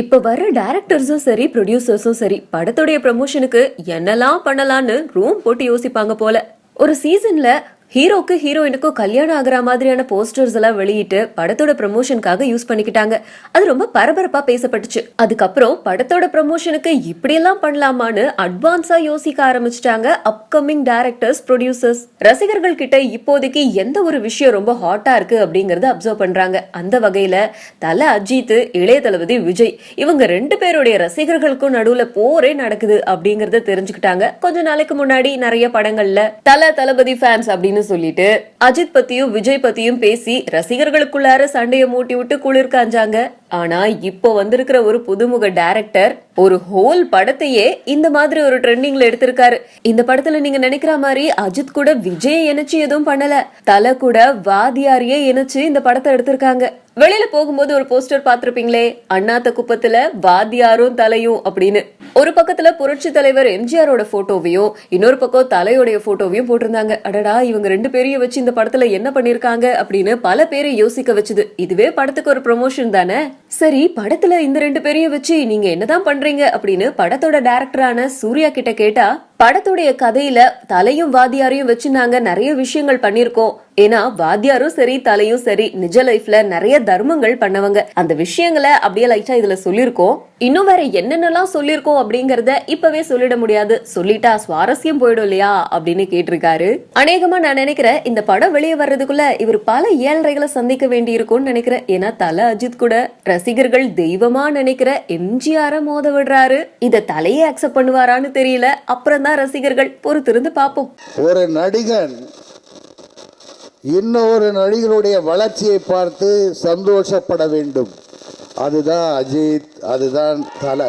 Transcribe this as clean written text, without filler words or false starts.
இப்ப வர டைரக்டர்ஸும் சரி ப்ரொடியூசர்ஸும் சரி படத்துடைய ப்ரமோஷனுக்கு என்னெல்லாம் பண்ணலான்னு ரூம் போட்டு யோசிப்பாங்க போல. ஒரு சீசன்ல ஹீரோக்கு ஹீரோயினுக்கும் கல்யாணம் ஆகிற மாதிரியான போஸ்டர்ஸ் எல்லாம் வெளியிட்டு படத்தோட ப்ரமோஷனுக்காக யூஸ் பண்ணிக்கிட்டாங்க. அது ரொம்ப பரபரப்பா பேசப்பட்டுச்சு. அதுக்கப்புறம் படத்தோட ப்ரமோஷனுக்கு இப்படி எல்லாம் பண்ணலாமான்னு அட்வான்ஸா யோசிக்க ஆரம்பிச்சிட்டாங்க அப்கமிங் டைரக்டர்ஸ், ப்ரொடியூசர்ஸ். ரசிகர்கள் கிட்ட இப்போதைக்கு எந்த ஒரு விஷயம் ரொம்ப ஹாட்டா இருக்கு அப்படிங்கறத அப்சர்வ் பண்றாங்க. அந்த வகையில தல அஜித், இளைய தளபதி விஜய் இவங்க ரெண்டு பேருடைய ரசிகர்களுக்கும் நடுவுல போரே நடக்குது அப்படிங்கறத தெரிஞ்சுக்கிட்டாங்க. கொஞ்ச நாளைக்கு முன்னாடி நிறைய படங்கள்ல தளபதி ஃபேன்ஸ் அப்படின்னு சொல்லிட்டு அஜித் பத்தியும் விஜய் பத்தியும் பேசி ரசிகர்களுக்குள்ளார சண்டையை மூட்டி விட்டு குளிர் காஞ்சாங்க. ஆனா இப்போ வந்திருக்கிற ஒரு புதுமுக டைரக்டர் ஒரு ஹோல் படத்தையே இந்த மாதிரி ஒரு ட்ரெண்டிங்ல எடுத்திருக்காரு. இந்த படத்துல நீங்க நினைக்கிற மாதிரி அஜித் கூட விஜய் இணைச்சு எதுவும் பண்ணல. தல கூட வாதியாரியே இணைச்சு இந்த படத்தை எடுத்திருக்காங்க. வெளியில போகும்போது ஒரு போஸ்டர் பாத்திருப்பீங்களே, அண்ணாத்த குப்பத்துல வாதியாரும் தலையும் அப்படின்னு. ஒரு பக்கத்துல புரட்சி தலைவர் எம்ஜிஆரோட போட்டோவையும் இன்னொரு பக்கம் தலையோடைய போட்டோவையும் போட்டிருந்தாங்க. அடடா, இவங்க ரெண்டு பேரையும் வச்சு இந்த படத்துல என்ன பண்ணிருக்காங்க அப்படின்னு பல பேரை யோசிக்க வச்சுது. இதுவே படத்துக்கு ஒரு ப்ரமோஷன் தானே. சரி, படத்துல இந்த ரெண்டு பேரையும் வச்சு நீங்க என்னதான் பண்றீங்க அப்படின்னு படத்தோட டைரக்டரான சூர்யா கிட்ட கேட்டா, படத்துடைய கதையில தலையும் வாதியாரையும் வச்சு நாங்க நிறைய விஷயங்கள் பண்ணிருக்கோம். ஏன்னா வாத்தியாரும் சரி தலையும் சரி நிஜ லைஃப்ல நிறைய தர்மங்கள் பண்ணவங்க. அந்த விஷயங்களை அப்படியே லைட்டா இதுல சொல்லிருக்கோம். இன்னும் வேற என்னென்னலாம் சொல்லிருக்கோம் அப்படிங்கறத இப்பவே சொல்லிட முடியாது. சொல்லிட்டா சுவாரஸ்யம் போயிடும் இல்லையா அப்படின்னு கேட்டிருக்காரு. அநேகமா நான் நினைக்கிறேன் இந்த படம் வெளியே வர்றதுக்குள்ள இவர் பல ஏழ்றைகளை சந்திக்க வேண்டி இருக்கும்னு நினைக்கிறேன். ஏன்னா தல அஜித் கூட ரசிகர்கள் தெய்வமா நினைக்கிற எம்ஜிஆர மோத விடுறாரு. இத தலையே அக்செப்ட் பண்ணுவாரான்னு தெரியல. அப்புறம் தான் ரசிகர்கள் பொறுத்திருந்து பார்ப்போம். ஒரு நடிகன் இன்னொரு நடிகருடைய வளர்ச்சியை பார்த்து சந்தோஷப்பட வேண்டும். அதுதான் அஜித், அதுதான் தல.